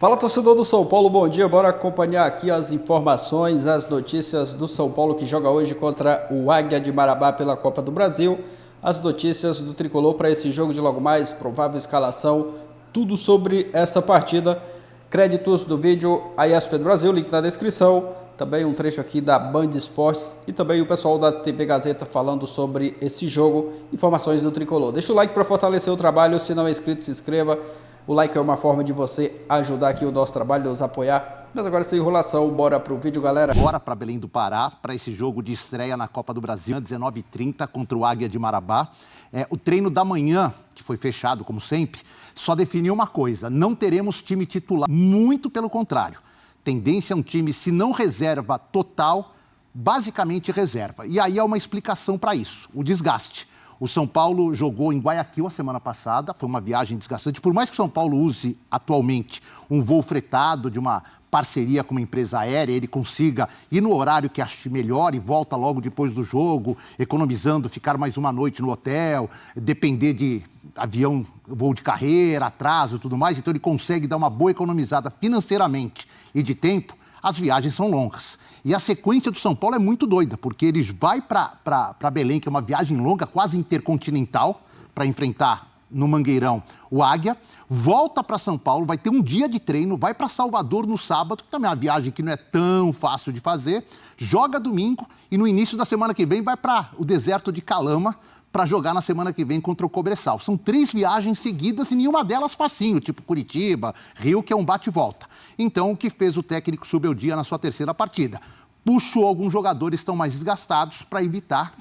Fala, torcedor do São Paulo, bom dia. Bora acompanhar aqui as informações, as notícias do São Paulo que joga hoje contra o Águia de Marabá pela Copa do Brasil. As notícias do Tricolor para esse jogo de logo mais, provável escalação, tudo sobre essa partida. Créditos do vídeo a ESPN Brasil, link na descrição. Também um trecho aqui da Band Esportes e também o pessoal da TV Gazeta falando sobre esse jogo. Informações do Tricolor. Deixa o like para fortalecer o trabalho. Se não é inscrito, se inscreva. O like é uma forma de você ajudar aqui o nosso trabalho, nos apoiar. Mas agora sem enrolação, bora pro vídeo, galera. Bora para Belém do Pará, para esse jogo de estreia na Copa do Brasil, 19h30 contra o Águia de Marabá. O treino da manhã, que foi fechado como sempre, só definiu uma coisa: não teremos time titular, muito pelo contrário. Tendência é um time, se não reserva total, basicamente reserva. E aí há uma explicação para isso: o desgaste. O São Paulo jogou em Guayaquil a semana passada, foi uma viagem desgastante. Por mais que o São Paulo use atualmente um voo fretado de uma parceria com uma empresa aérea, ele consiga ir no horário que ache melhor e volta logo depois do jogo, economizando, ficar mais uma noite no hotel, depender de avião, voo de carreira, atraso e tudo mais. Então ele consegue dar uma boa economizada financeiramente e de tempo. As viagens são longas. E a sequência do São Paulo é muito doida, porque eles vai para Belém, que é uma viagem longa, quase intercontinental, para enfrentar no Mangueirão o Águia, volta para São Paulo, vai ter um dia de treino, vai para Salvador no sábado, que também é uma viagem que não é tão fácil de fazer, joga domingo e no início da semana que vem vai para o deserto de Calama, para jogar na semana que vem contra o Cobressal. São 3 viagens seguidas e nenhuma delas facinho, tipo Curitiba, Rio, que é um bate e volta. Então, o que fez o técnico Zubeldia na sua terceira partida? Puxou alguns jogadores que estão mais desgastados para evitar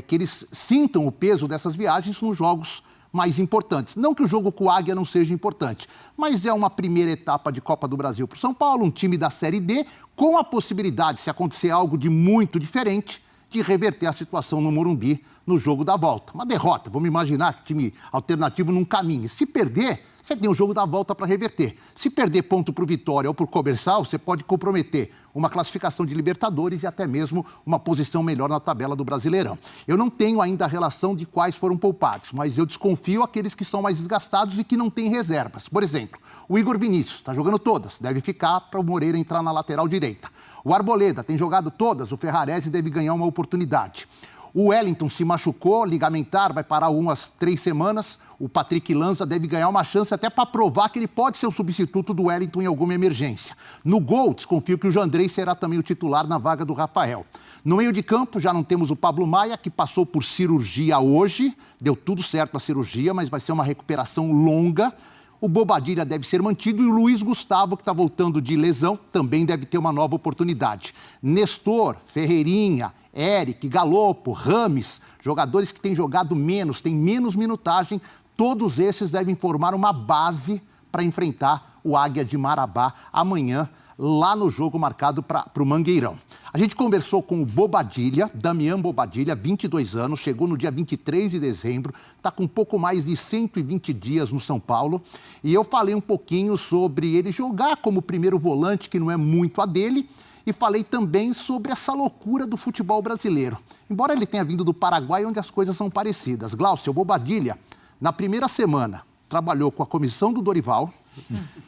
que eles sintam o peso dessas viagens nos jogos mais importantes. Não que o jogo com o Águia não seja importante, mas é uma primeira etapa de Copa do Brasil para o São Paulo, um time da Série D, com a possibilidade, se acontecer algo de muito diferente, de reverter a situação no Morumbi no jogo da volta. Uma derrota, vamos imaginar que o time alternativo não caminhe. Se perder, você tem o jogo da volta para reverter. Se perder ponto para o Vitória ou para o Cobressal, você pode comprometer uma classificação de Libertadores e até mesmo uma posição melhor na tabela do Brasileirão. Eu não tenho ainda a relação de quais foram poupados, mas eu desconfio aqueles que são mais desgastados e que não têm reservas. Por exemplo, o Igor Vinícius está jogando todas, deve ficar para o Moreira entrar na lateral direita. O Arboleda tem jogado todas, o Ferrarese deve ganhar uma oportunidade. O Wellington se machucou, ligamentar, vai parar umas 3 semanas. O Patrick Lanza deve ganhar uma chance até para provar que ele pode ser o substituto do Wellington em alguma emergência. No gol, desconfio que o Jandrei será também o titular na vaga do Rafael. No meio de campo, já não temos o Pablo Maia, que passou por cirurgia hoje. Deu tudo certo a cirurgia, mas vai ser uma recuperação longa. O Bobadilha deve ser mantido e o Luiz Gustavo, que está voltando de lesão, também deve ter uma nova oportunidade. Nestor, Ferreirinha, Eric, Galopo, Rames, jogadores que têm jogado menos, têm menos minutagem, todos esses devem formar uma base para enfrentar o Águia de Marabá amanhã, lá no jogo marcado para o Mangueirão. A gente conversou com o Bobadilha, Damian Bobadilha, 22 anos, chegou no dia 23 de dezembro, está com um pouco mais de 120 dias no São Paulo, e eu falei um pouquinho sobre ele jogar como primeiro volante, que não é muito a dele, e falei também sobre essa loucura do futebol brasileiro. Embora ele tenha vindo do Paraguai, onde as coisas são parecidas. Glaucio, o Bobadilha, na primeira semana, trabalhou com a comissão do Dorival,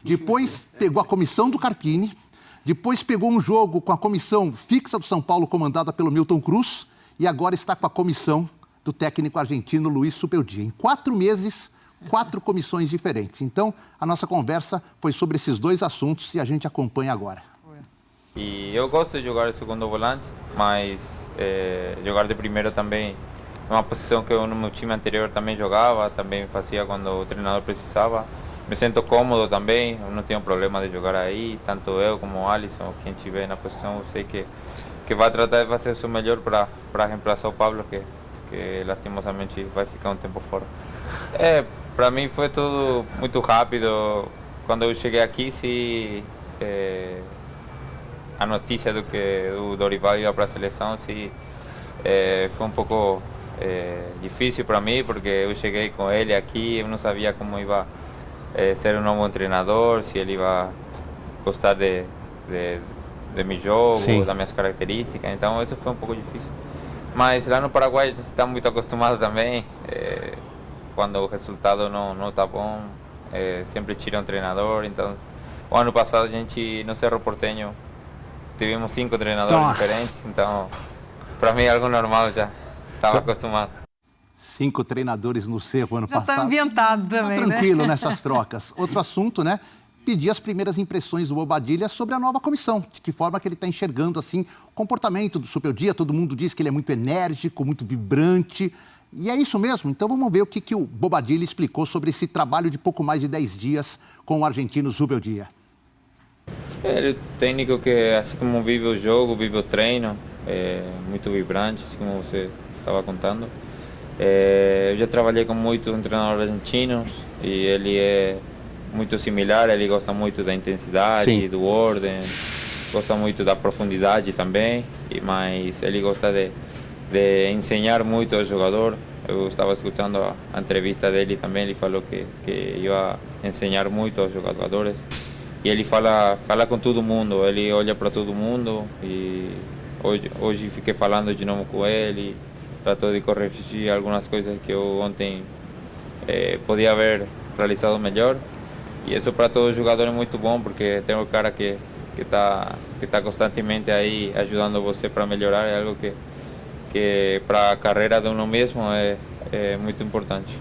depois pegou a comissão do Carpini, depois pegou um jogo com a comissão fixa do São Paulo, comandada pelo Milton Cruz, e agora está com a comissão do técnico argentino Luiz Zubeldia. Em 4 meses, 4 comissões diferentes. Então, a nossa conversa foi sobre esses 2 assuntos e a gente acompanha agora. E eu gosto de jogar de segundo volante, mas jogar de primeiro também é uma posição que eu no meu time anterior também jogava, também fazia quando o treinador precisava. Me sinto cômodo também, eu não tenho problema de jogar aí, tanto eu como o Alisson, quem estiver na posição, eu sei que vai tratar de fazer o seu melhor para reemplaçar o Pablo, que lastimosamente vai ficar um tempo fora. Para mim foi tudo muito rápido. Quando eu cheguei aqui, a notícia do que o Dorival ia para a seleção, foi um pouco difícil para mim, porque eu cheguei com ele aqui, eu não sabia como ia ser um novo treinador, se ele ia gostar de meu jogo, Sim, das minhas características, então isso foi um pouco difícil. Mas lá no Paraguai a gente está muito acostumado também, quando o resultado não está bom, sempre tira um treinador, então o ano passado a gente no Cerro Porteño tivemos 5 treinadores diferentes, então para mim é algo normal já, estava acostumado. 5 treinadores no Cerro ano Já passado. está ambientado também, Tá tranquilo nessas trocas. Outro assunto, né? Pedir as primeiras impressões do Bobadilla sobre a nova comissão. De que forma que ele está enxergando, assim, o comportamento do Superdia. Todo mundo diz que ele é muito enérgico, muito vibrante. E é isso mesmo. Então vamos ver o que o Bobadilla explicou sobre esse trabalho de pouco mais de 10 dias com o argentino Zubeldia. Ele é técnico que, assim como vive o jogo, vive o treino, é muito vibrante, assim como você estava contando. Eu já trabalhei com muitos treinadores argentinos e ele é muito similar, ele gosta muito da intensidade, do ordem, gosta muito da profundidade também, mas ele gosta de ensinar muito ao jogador. Eu estava escutando a entrevista dele também, ele falou que ia ensinar muito aos jogadores. E ele fala com todo mundo, ele olha para todo mundo e hoje fiquei falando de novo com ele, tratou de corrigir algumas coisas que eu ontem podia haver realizado melhor. E isso para todo jogador é muito bom, porque tem um cara que está constantemente aí ajudando você para melhorar, é algo que para a carreira de um mesmo é muito importante.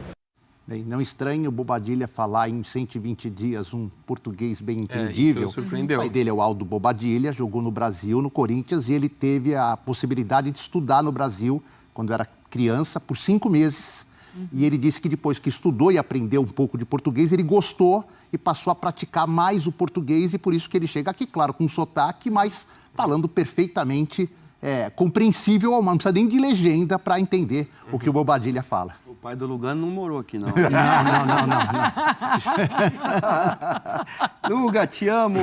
Bem, não estranhe o Bobadilla falar em 120 dias um português bem entendível. Isso surpreendeu. O pai dele é o Aldo Bobadilla, jogou no Brasil, no Corinthians, e ele teve a possibilidade de estudar no Brasil quando era criança, por 5 meses. E ele disse que depois que estudou e aprendeu um pouco de português, ele gostou e passou a praticar mais o português, e por isso que ele chega aqui, claro, com sotaque, mas falando perfeitamente compreensível, não precisa nem de legenda para entender o que o Bobadilla fala. O pai do Lugano não morou aqui, não. Não. Luga, te amo!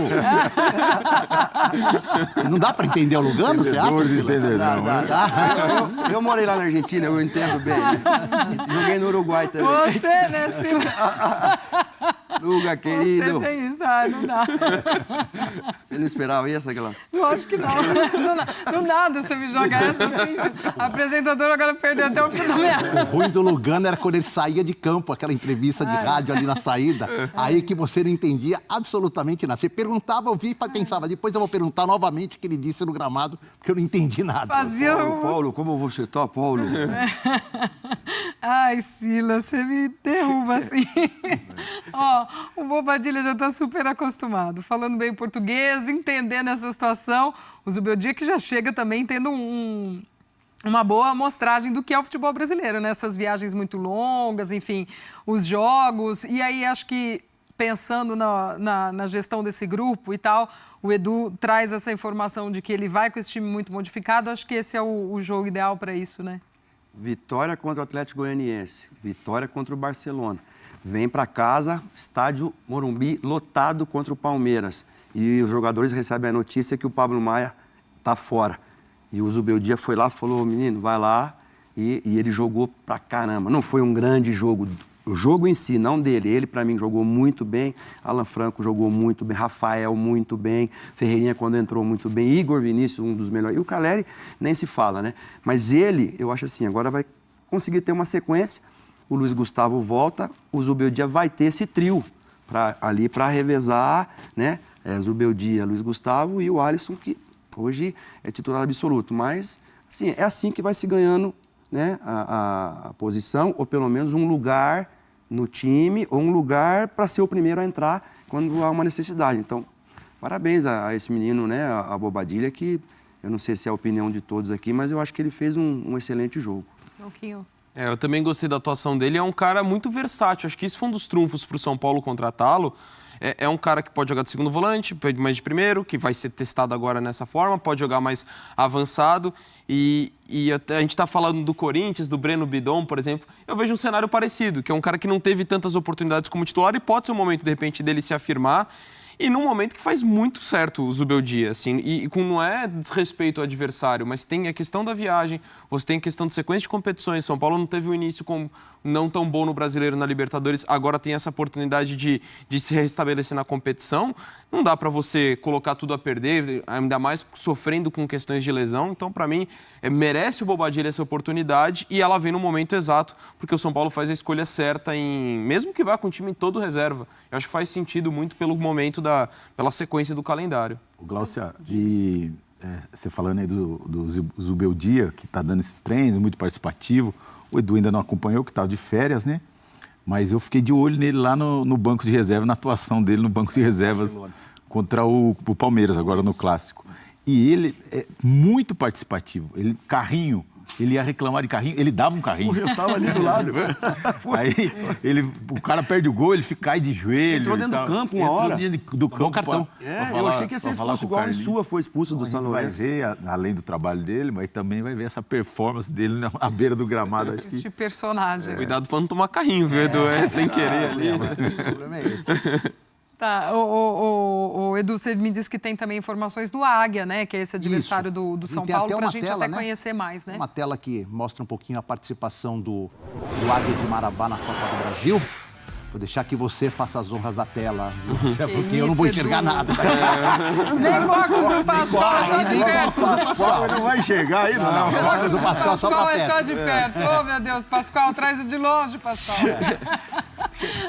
Não dá para entender o Lugano, você acha, Silas? Eu morei lá na Argentina, eu entendo bem. Joguei no Uruguai também. Você, né, Silas? Luga, querido. Você tem isso, não dá. Você não esperava isso, aquela? Lógico que não. Do nada você me joga essa assim. A apresentadora agora perdeu até o fim da meada. O ruim do Lugano era quando ele saía de campo, aquela entrevista de rádio ali na saída, aí que você não entendia absolutamente nada. Você perguntava, eu vi e pensava, depois eu vou perguntar novamente o que ele disse no gramado, porque eu não entendi nada. Fazia Paulo, como você tá, Paulo? Ai, Silas, você me derruba assim. Ó, o Bobadilla já está super acostumado, falando bem português, entendendo essa situação. O Zubeldia que já chega também tendo uma boa amostragem do que é o futebol brasileiro, né? Essas viagens muito longas, enfim, os jogos. E aí, acho que pensando na gestão desse grupo e tal, o Edu traz essa informação de que ele vai com esse time muito modificado. Acho que esse é o jogo ideal para isso, né? Vitória contra o Atlético Goianiense, vitória contra o Barcelona. Vem para casa, estádio Morumbi lotado contra o Palmeiras. E os jogadores recebem a notícia que o Pablo Maia está fora. E o Zubeldia foi lá e falou, menino, vai lá. E ele jogou pra caramba. Não foi um grande jogo, o jogo em si, não dele. Ele, para mim, jogou muito bem. Alan Franco jogou muito bem. Rafael, muito bem. Ferreirinha, quando entrou, muito bem. Igor Vinícius, um dos melhores. E o Caleri, nem se fala, né? Mas ele, eu acho assim, agora vai conseguir ter uma sequência. O Luiz Gustavo volta. O Zubeldia vai ter esse trio ali para revezar, né? Zubeldia, Luiz Gustavo e o Alisson, que hoje é titular absoluto. Mas, assim, é assim que vai se ganhando, né, a posição, ou pelo menos um lugar no time, ou um lugar para ser o primeiro a entrar quando há uma necessidade. Então, parabéns a esse menino, né, a Bobadilla, que eu não sei se é a opinião de todos aqui, mas eu acho que ele fez um excelente jogo. Eu também gostei da atuação dele, é um cara muito versátil, acho que isso foi um dos trunfos para o São Paulo contratá-lo. É um cara que pode jogar de segundo volante, pode mais de primeiro, que vai ser testado agora nessa forma, pode jogar mais avançado. E a gente está falando do Corinthians, do Breno Bidon, por exemplo. Eu vejo um cenário parecido, que é um cara que não teve tantas oportunidades como titular e pode ser um momento, de repente, dele se afirmar. E num momento que faz muito certo o Zubeldia, assim, e não é desrespeito ao adversário, mas tem a questão da viagem, você tem a questão de sequência de competições. São Paulo não teve um início com não tão bom no Brasileiro, na Libertadores, agora tem essa oportunidade de se restabelecer na competição. Não dá para você colocar tudo a perder, ainda mais sofrendo com questões de lesão. Então, para mim, merece o Bobadilla essa oportunidade e ela vem no momento exato, porque o São Paulo faz a escolha certa, mesmo que vá com o time todo reserva. Eu acho que faz sentido muito pelo momento, pela sequência do calendário. Glaucia, e você falando aí do Zubeldia, que está dando esses treinos, muito participativo. O Edu ainda não acompanhou, que estava de férias, né? Mas eu fiquei de olho nele lá no banco de reserva, na atuação dele no banco de reservas contra o Palmeiras, agora no Clássico. E ele é muito participativo. Ele ia reclamar de carrinho, ele dava um carrinho. Eu tava ali do lado. Aí o cara perde o gol, ele cai de joelho. Entrou dentro do campo uma hora. Entrou dentro do campo. Cartão. Eu achei que ia ser expulso, igual o Insua foi expulso do São Vai Lourenço. ver, além do trabalho dele, mas também vai ver essa performance dele à beira do gramado. Acho que... Este personagem. Cuidado para não tomar carrinho, viu, Edu? Sem querer ali. O problema é esse. Tá, o Edu, você me disse que tem também informações do Águia, né? Que é esse adversário do São Tem Paulo, até para a uma gente tela, até né? conhecer mais, né? Uma tela que mostra um pouquinho a participação do Águia de Marabá na Copa do Brasil. Vou deixar que você faça as honras da tela, porque eu não vou enxergar nada. Nem o óculos do Pascoal, só de perto. Pascoal. Não vai enxergar aí, não. O óculos do Pascoal só pra é só perto. de perto. Oh, meu Deus, Pascoal, traz o de longe, Pascoal.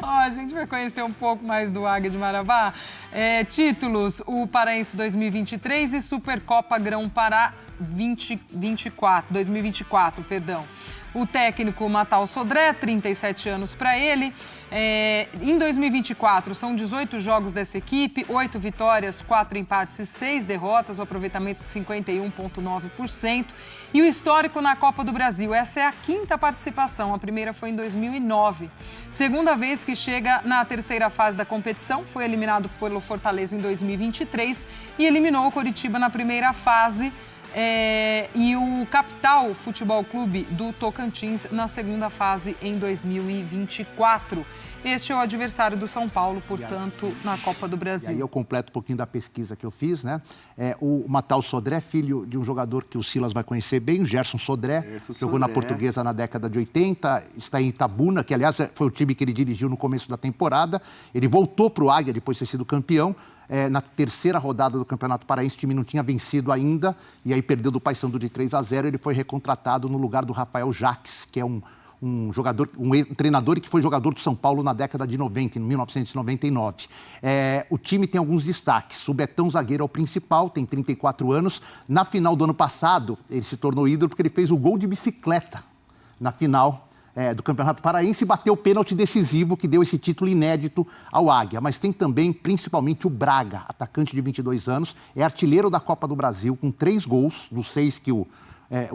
Ó, a gente vai conhecer um pouco mais do Águia de Marabá. Títulos, o Paraense 2023 e Supercopa Grão-Pará 2024, perdão. O técnico Matal Sodré, 37 anos para ele. Em 2024, são 18 jogos dessa equipe, 8 vitórias, 4 empates e 6 derrotas, o aproveitamento de 51,9%. E o histórico na Copa do Brasil, essa é a 5ª participação, a primeira foi em 2009. Segunda vez que chega na terceira fase da competição, foi eliminado pelo Fortaleza em 2023 e eliminou o Coritiba na primeira fase. E o Capital Futebol Clube do Tocantins na segunda fase em 2024. Este é o adversário do São Paulo, portanto, na Copa do Brasil. E aí eu completo um pouquinho da pesquisa que eu fiz, né? O Matal Sodré, filho de um jogador que o Silas vai conhecer bem, o Gerson Sodré, jogou na Portuguesa na década de 80, está em Itabuna, que aliás foi o time que ele dirigiu no começo da temporada. Ele voltou para o Águia depois de ter sido campeão. Na terceira rodada do Campeonato Paraense, o time não tinha vencido ainda, e aí perdeu do Paysandu de 3-0, ele foi recontratado no lugar do Rafael Jaques, que é um treinador que foi jogador do São Paulo na década de 90, em 1999. O time tem alguns destaques. O Betão, zagueiro, é o principal, tem 34 anos. Na final do ano passado, ele se tornou ídolo porque ele fez o gol de bicicleta na final do Campeonato Paraense e bateu o pênalti decisivo que deu esse título inédito ao Águia. Mas tem também, principalmente, o Braga, atacante de 22 anos, é artilheiro da Copa do Brasil, com 3 gols dos 6 que o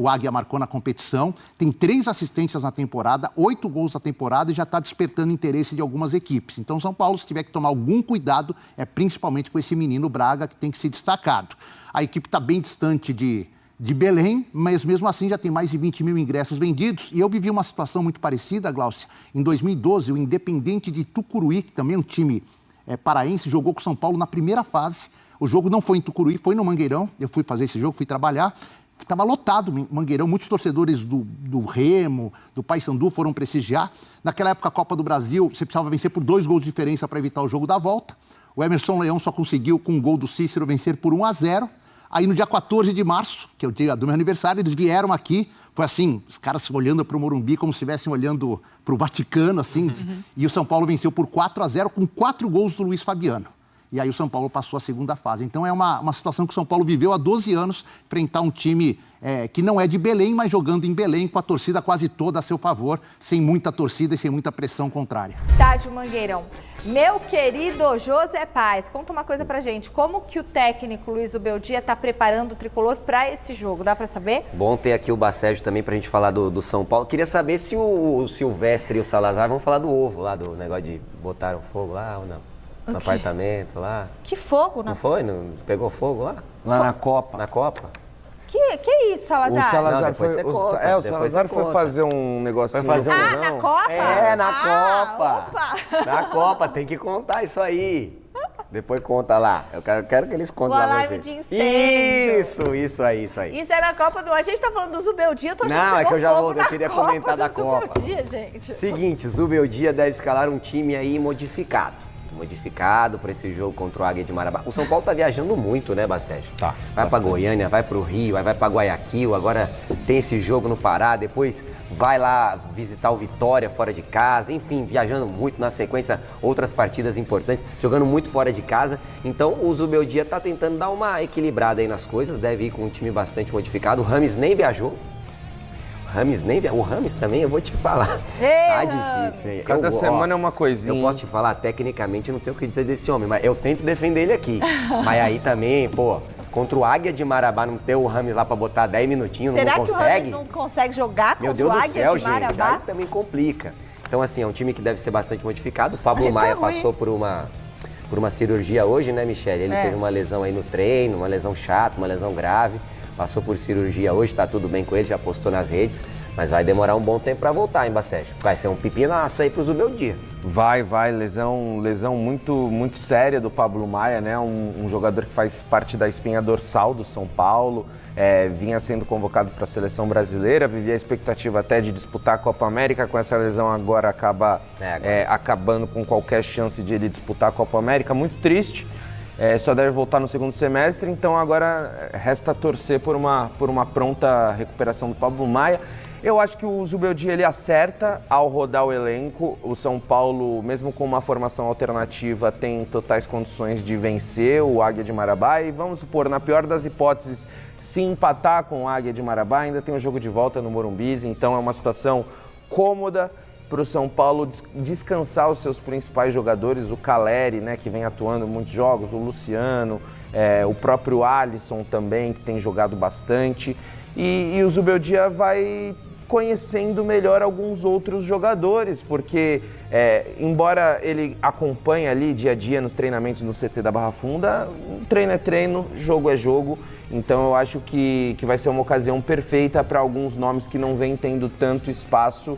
Águia marcou na competição. Tem 3 assistências na temporada, 8 gols na temporada e já está despertando interesse de algumas equipes. Então, São Paulo, se tiver que tomar algum cuidado, principalmente com esse menino Braga, que tem que ser destacado. A equipe está bem distante de Belém, mas mesmo assim já tem mais de 20 mil ingressos vendidos. E eu vivi uma situação muito parecida, Glaucia. Em 2012, o Independente de Tucuruí, que também é um time paraense, jogou com o São Paulo na primeira fase. O jogo não foi em Tucuruí, foi no Mangueirão. Eu fui fazer esse jogo, fui trabalhar. Estava lotado o Mangueirão, muitos torcedores do Remo, do Paysandu foram prestigiar. Naquela época, a Copa do Brasil, você precisava vencer por 2 gols de diferença para evitar o jogo da volta. O Emerson Leão só conseguiu, com um gol do Cícero, vencer por 1-0. Aí, no dia 14 de março, que é o dia do meu aniversário, eles vieram aqui. Foi assim, os caras olhando para o Morumbi como se estivessem olhando para o Vaticano, assim. E o São Paulo venceu por 4-0 com 4 gols do Luiz Fabiano. E aí o São Paulo passou a segunda fase. Então é uma situação que o São Paulo viveu há 12 anos, enfrentar um time que não é de Belém, mas jogando em Belém, com a torcida quase toda a seu favor, sem muita torcida e sem muita pressão contrária. Estádio Mangueirão. Meu querido José Paz, conta uma coisa pra gente. Como que o técnico Luiz Zubeldia está preparando o tricolor para esse jogo? Dá para saber? Bom ter aqui o Bacégio também pra gente falar do São Paulo. Queria saber se o Silvestre e o Salazar vão falar do ovo lá, do negócio de botaram fogo lá ou não. No apartamento lá. Que fogo, não foi? Não pegou fogo lá? Lá na Copa. Na Copa? Que isso, Salazar? O Salazar Não, foi, o Salazar foi fazer um negocinho. Foi fazer Ah, na Copa? É, na Copa. Opa! Na Copa, tem que contar isso aí. Depois conta lá. Eu quero que eles contem O lá alarme você. de incêndio. Isso aí. Isso é na Copa do... A gente tá falando do Zubeldia, eu tô achando Não, é que eu já pegou fogo eu na queria Copa comentar da do Copa. Zubeldia, gente. Seguinte, Zubeldia deve escalar um time aí modificado para esse jogo contra o Águia de Marabá. O São Paulo tá viajando muito, né, Bacete? Tá. Vai para Goiânia, vai para o Rio, vai para Guayaquil, agora tem esse jogo no Pará, depois vai lá visitar o Vitória fora de casa, enfim, viajando muito, na sequência outras partidas importantes, jogando muito fora de casa. Então o Zubeldia tá tentando dar uma equilibrada aí nas coisas, deve ir com um time bastante modificado. O Rames nem viajou. O Rames também, eu vou te falar. Tá difícil, hein? Cada semana é uma coisinha. Eu posso te falar, tecnicamente, eu não tenho o que dizer desse homem, mas eu tento defender ele aqui. Mas aí também, pô, contra o Águia de Marabá, não ter o Rames lá pra botar 10 minutinhos, Será não que consegue? o Rames não consegue jogar Meu contra o Deus do Águia céu, de gente, Marabá? aí também complica. Então, assim, é um time que deve ser bastante modificado. O Pablo Maia passou por uma cirurgia hoje, né, Michele? Ele teve uma lesão aí no treino, uma lesão chata, uma lesão grave. Passou por cirurgia hoje, tá tudo bem com ele, já postou nas redes. Mas vai demorar um bom tempo para voltar, hein, Bacete? Vai ser um pepinaço aí pro Zubeldia. Vai, lesão muito séria do Pablo Maia, né? Um jogador que faz parte da espinha dorsal do São Paulo, vinha sendo convocado para a seleção brasileira, vivia a expectativa até de disputar a Copa América, com essa lesão agora acaba acabando com qualquer chance de ele disputar a Copa América, muito triste. Só deve voltar no segundo semestre, então agora resta torcer por uma pronta recuperação do Pablo Maia. Eu acho que o Zubeldia ele acerta ao rodar o elenco. O São Paulo, mesmo com uma formação alternativa, tem totais condições de vencer o Águia de Marabá. E vamos supor, na pior das hipóteses, se empatar com o Águia de Marabá, ainda tem um jogo de volta no Morumbi. Então é uma situação cômoda para o São Paulo descansar os seus principais jogadores. O Caleri, né, que vem atuando em muitos jogos, o Luciano, o próprio Alisson também, que tem jogado bastante. E o Zubeldia vai conhecendo melhor alguns outros jogadores, porque embora ele acompanhe ali dia a dia nos treinamentos no CT da Barra Funda, treino é treino, jogo é jogo, então eu acho que vai ser uma ocasião perfeita para alguns nomes que não vêm tendo tanto espaço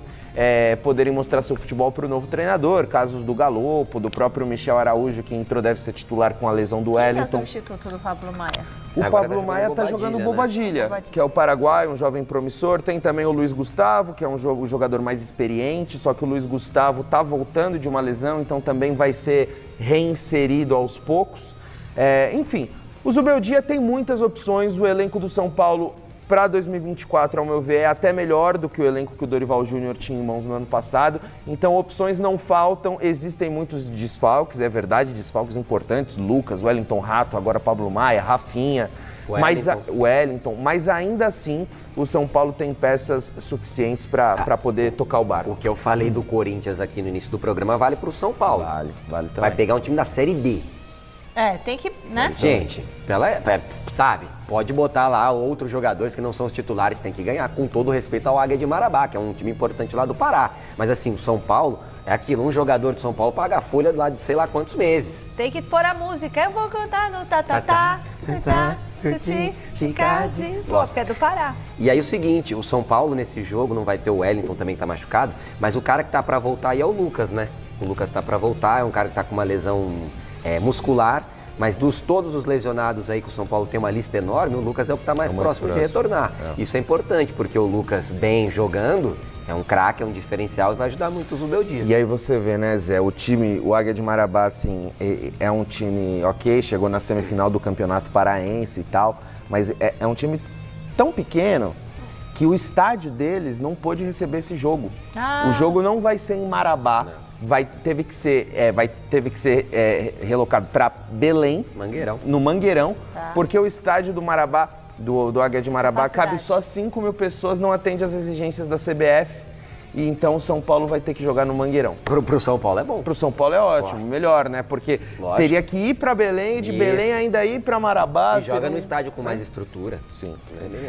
poderem mostrar seu futebol para o novo treinador, casos do Galopo, do próprio Michel Araújo, que entrou, deve ser titular com a lesão do Wellington. Quem é o substituto do Pablo Maia? O Pablo Maia está jogando Bobadilha, que é o Paraguai, um jovem promissor. Tem também o Luiz Gustavo, que é um jogador mais experiente, só que o Luiz Gustavo está voltando de uma lesão, então também vai ser reinserido aos poucos. Enfim, o Zubeldia tem muitas opções. O elenco do São Paulo para 2024, ao meu ver, é até melhor do que o elenco que o Dorival Júnior tinha em mãos no ano passado. Então, opções não faltam, existem muitos desfalques, é verdade, desfalques importantes, Lucas, Wellington Rato, agora Pablo Maia, Rafinha, Wellington, mas ainda assim o São Paulo tem peças suficientes para poder tocar o barco. O que eu falei do Corinthians aqui no início do programa vale para o São Paulo. Vale também. Vai pegar um time da Série B. Tem que, né? Gente, sabe, pode botar lá outros jogadores que não são os titulares, tem que ganhar, com todo respeito ao Águia de Marabá, que é um time importante lá do Pará. Mas assim, o São Paulo é aquilo, um jogador de São Paulo paga a folha lá de sei lá quantos meses. Tem que pôr a música, eu vou cantar no tatatá, ficar de... Gosto, é do Pará. E aí o seguinte, o São Paulo nesse jogo não vai ter o Wellington também que tá machucado, mas o cara que tá pra voltar aí é o Lucas, né? O Lucas tá pra voltar, é um cara que tá com uma lesão muscular, mas todos os lesionados aí que o São Paulo tem uma lista enorme, o Lucas é o que está mais próximo de retornar. Isso é importante, porque o Lucas bem jogando, é um craque, é um diferencial e vai ajudar muito o Zubeldia. E aí você vê, né, Zé, o Águia de Marabá, assim, é um time, ok, chegou na semifinal do Campeonato Paraense e tal, mas é um time tão pequeno que o estádio deles não pôde receber esse jogo. O jogo não vai ser em Marabá. Teve que ser relocado para Belém, no Mangueirão, porque o estádio do Marabá, do Águia de Marabá, cabe só 5 mil pessoas, não atende às exigências da CBF. E então o São Paulo vai ter que jogar no Mangueirão. Pro São Paulo é bom. Pro São Paulo é ótimo, melhor, né? Porque teria que ir para Belém, de Belém ainda ir para Marabá. E joga no estádio com mais estrutura. Sim.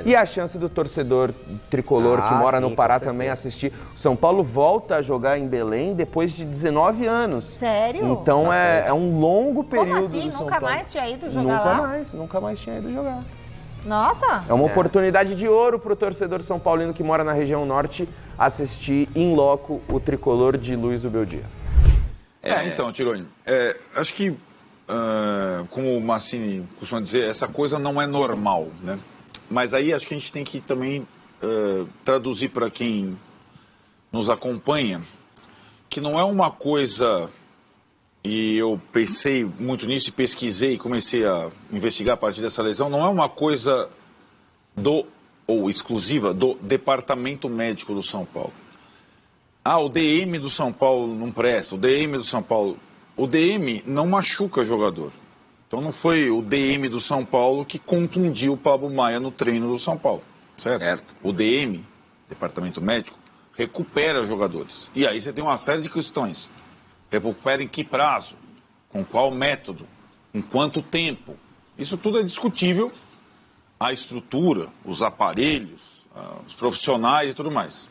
E a chance do torcedor tricolor que mora no Pará também assistir. O São Paulo volta a jogar em Belém depois de 19 anos. Sério? Então é um longo período. Como assim? Do São Nunca Paulo. mais tinha ido jogar lá? Nunca mais tinha ido jogar. Nossa! É uma oportunidade de ouro para o torcedor são paulino que mora na região norte assistir in loco o tricolor de Luiz Zubeldia. Então, Tironi, acho que como o Massini costuma dizer, essa coisa não é normal, né? Mas aí acho que a gente tem que também traduzir para quem nos acompanha que não é uma coisa, e eu pensei muito nisso e pesquisei e comecei a investigar a partir dessa lesão, não é uma coisa ou exclusiva do Departamento Médico do São Paulo. O DM do São Paulo não presta, o DM do São Paulo... O DM não machuca jogador. Então não foi o DM do São Paulo que contundiu o Pablo Maia no treino do São Paulo, certo? O DM, Departamento Médico, recupera jogadores. E aí você tem uma série de questões. Recupera em que prazo? Com qual método? Em quanto tempo? Isso tudo é discutível. A estrutura, os aparelhos, os profissionais e tudo mais.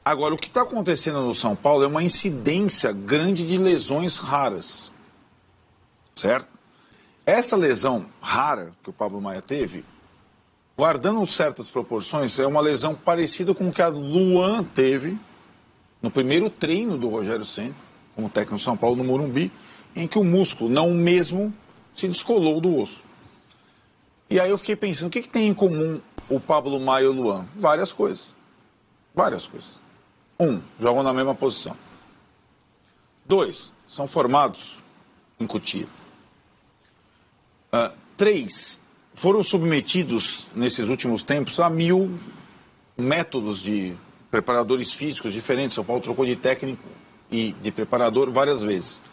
Agora, o que está acontecendo no São Paulo é uma incidência grande de lesões raras, certo? Essa lesão rara que o Pablo Maia teve, guardando certas proporções, é uma lesão parecida com o que a Luan teve no primeiro treino do Rogério Ceni, como técnico do São Paulo no Morumbi, em que o músculo, não o mesmo, se descolou do osso. E aí eu fiquei pensando, o que tem em comum o Pablo Maia e o Luan? Várias coisas. Várias coisas. 1, jogam na mesma posição. 2, são formados em Cotia. 3, foram submetidos, nesses últimos tempos, a 1000 métodos de preparadores físicos diferentes. São Paulo trocou de técnico e de preparador várias vezes.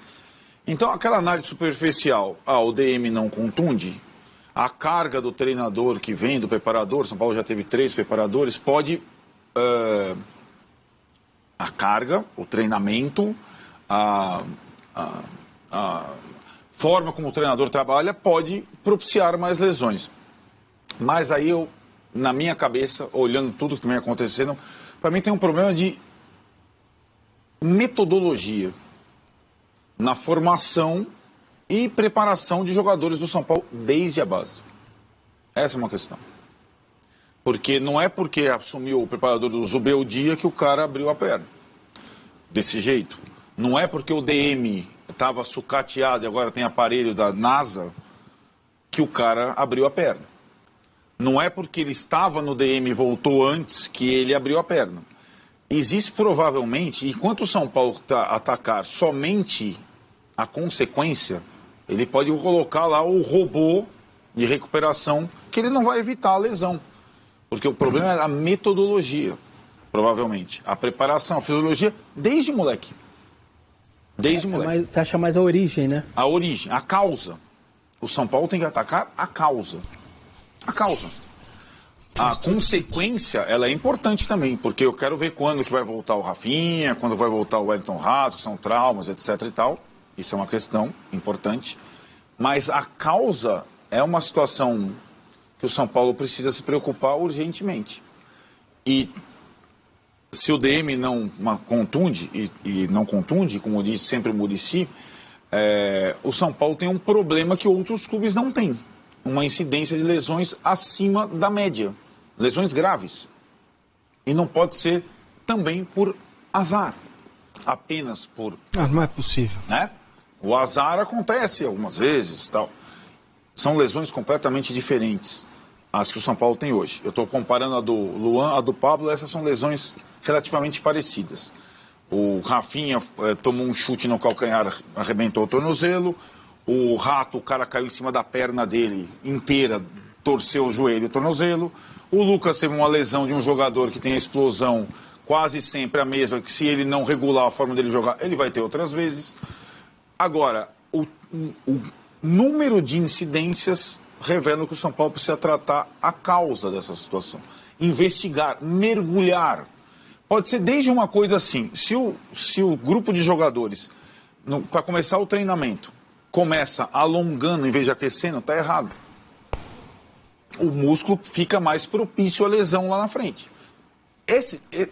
Então, aquela análise superficial, o DM não contunde, a carga do treinador que vem do preparador, São Paulo já teve 3 preparadores, pode... a carga, o treinamento, a forma como o treinador trabalha pode propiciar mais lesões. Mas aí eu, na minha cabeça, olhando tudo que vem acontecendo, para mim tem um problema de metodologia na formação e preparação de jogadores do São Paulo desde a base. Essa é uma questão. Porque não é porque assumiu o preparador do Zubeldia que o cara abriu a perna. Desse jeito. Não é porque o DM estava sucateado e agora tem aparelho da NASA que o cara abriu a perna. Não é porque ele estava no DM e voltou antes que ele abriu a perna. Existe provavelmente, enquanto o São Paulo atacar somente a consequência, ele pode colocar lá o robô de recuperação que ele não vai evitar a lesão. Porque o problema é a metodologia, provavelmente. A preparação, a fisiologia, desde moleque. Desde moleque. Você acha mais a origem, né? A origem, a causa. O São Paulo tem que atacar a causa. A causa. A consequência, ela é importante também, porque eu quero ver quando que vai voltar o Rafinha, quando vai voltar o Wellington Rato, que são traumas, etc e tal. Isso é uma questão importante. Mas a causa é uma situação que o São Paulo precisa se preocupar urgentemente. E se o DM não contunde, e não contunde, como diz sempre o Muricy, o São Paulo tem um problema que outros clubes não têm. Uma incidência de lesões acima da média. Lesões graves. E não pode ser também por azar. Apenas por... Não é possível. Né? O azar acontece algumas vezes, tal. São lesões completamente diferentes as que o São Paulo tem hoje. Eu estou comparando a do Luan, a do Pablo, essas são lesões relativamente parecidas. O Rafinha tomou um chute no calcanhar, arrebentou o tornozelo. O Rato, o cara caiu em cima da perna dele inteira, torceu o joelho e o tornozelo. O Lucas teve uma lesão de um jogador que tem a explosão quase sempre a mesma, que se ele não regular a forma dele jogar, ele vai ter outras vezes. Agora, o número de incidências revela que o São Paulo precisa tratar a causa dessa situação. Investigar, mergulhar. Pode ser desde uma coisa assim, se o grupo de jogadores, para começar o treinamento, começa alongando em vez de aquecendo, está errado. O músculo fica mais propício à lesão lá na frente.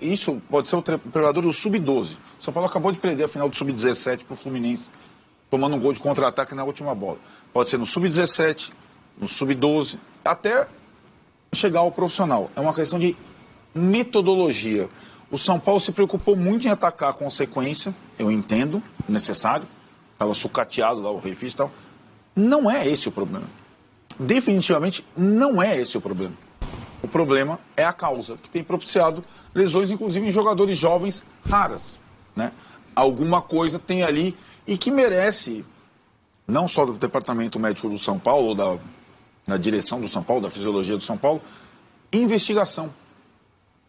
Isso pode ser o treinador do Sub-12. O São Paulo acabou de perder a final do Sub-17 para o Fluminense, tomando um gol de contra-ataque na última bola. Pode ser no Sub-17, no Sub-12, até chegar ao profissional. É uma questão de metodologia. O São Paulo se preocupou muito em atacar a consequência, eu entendo, necessário, estava sucateado lá, o refis e tal. Não é esse o problema. Definitivamente não é esse o problema. O problema é a causa, que tem propiciado lesões, inclusive em jogadores jovens raras, né? Alguma coisa tem ali e que merece, não só do departamento médico do São Paulo, ou da direção do São Paulo, da fisiologia do São Paulo, investigação,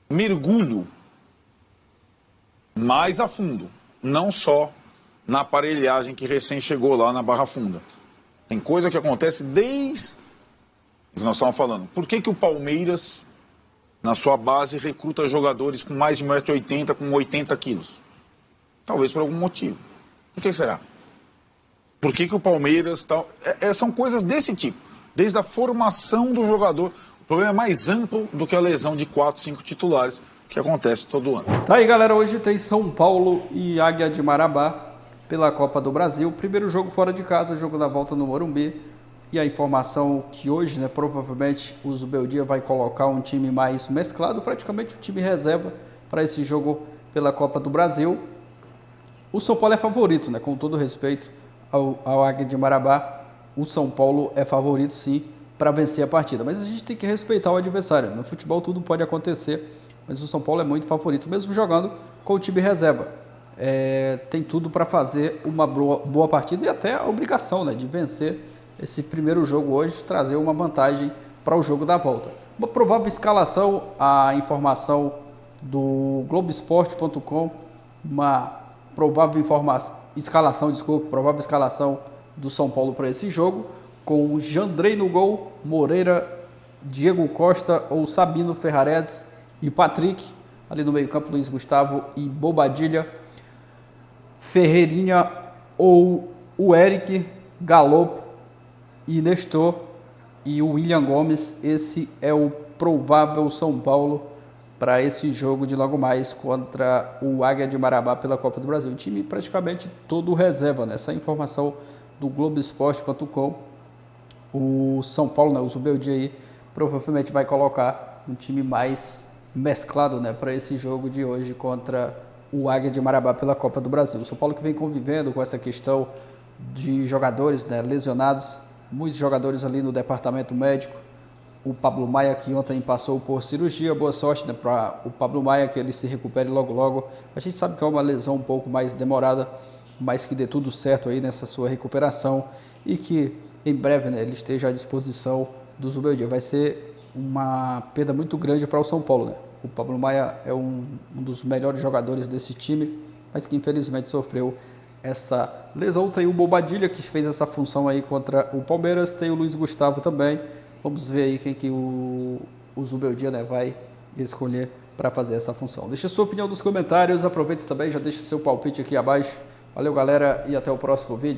mergulho mais a fundo, não só na aparelhagem que recém chegou lá na Barra Funda. Tem coisa que acontece desde o que nós estávamos falando. Por que o Palmeiras, na sua base, recruta jogadores com mais de 1,80 m, com 80 quilos? Talvez por algum motivo. Por que será? Por que o Palmeiras... são coisas desse tipo. Desde a formação do jogador. O problema é mais amplo do que a lesão de 4, 5 titulares que acontece todo ano. Tá aí, galera. Hoje tem São Paulo e Águia de Marabá pela Copa do Brasil. Primeiro jogo fora de casa, jogo da volta no Morumbi. E a informação que hoje, né, provavelmente o Zubeldia vai colocar um time mais mesclado, praticamente o time reserva para esse jogo pela Copa do Brasil. O São Paulo é favorito, né, com todo respeito ao Águia de Marabá. O São Paulo é favorito, sim, para vencer a partida. Mas a gente tem que respeitar o adversário. No futebol tudo pode acontecer, mas o São Paulo é muito favorito, mesmo jogando com o time reserva. Tem tudo para fazer uma boa partida e até a obrigação, né, de vencer esse primeiro jogo hoje, trazer uma vantagem para o jogo da volta. Uma provável escalação, a informação do Globoesporte.com, uma provável escalação do São Paulo para esse jogo, com Jandrei no gol, Moreira, Diego Costa ou Sabino Ferrarese e Patrick, ali no meio campo Luiz Gustavo e Bobadilha, Ferreirinha ou o Eric, Galopo e Nestor e o William Gomes. Esse é o provável São Paulo para esse jogo de logo mais contra o Águia de Marabá pela Copa do Brasil. O time praticamente todo reserva, né? Essa informação do Globoesporte.com. O São Paulo, né, o Zubeldia aí, provavelmente vai colocar um time mais mesclado, né, para esse jogo de hoje contra o Águia de Marabá pela Copa do Brasil. O São Paulo que vem convivendo com essa questão de jogadores, né, lesionados, muitos jogadores ali no departamento médico. O Pablo Maia, que ontem passou por cirurgia, boa sorte, né, para o Pablo Maia, que ele se recupere logo logo. A gente sabe que é uma lesão um pouco mais demorada, mas que dê tudo certo aí nessa sua recuperação e que em breve, né, ele esteja à disposição do Zubeldia. Vai ser uma perda muito grande para o São Paulo, né? O Pablo Maia é um dos melhores jogadores desse time, mas que infelizmente sofreu essa lesão. Tem o Bobadilha, que fez essa função aí contra o Palmeiras, tem o Luiz Gustavo também. Vamos ver aí quem que o Zubeldia, né, vai escolher para fazer essa função. Deixa a sua opinião nos comentários, aproveita também, já deixa seu palpite aqui abaixo. Valeu, galera, e até o próximo vídeo.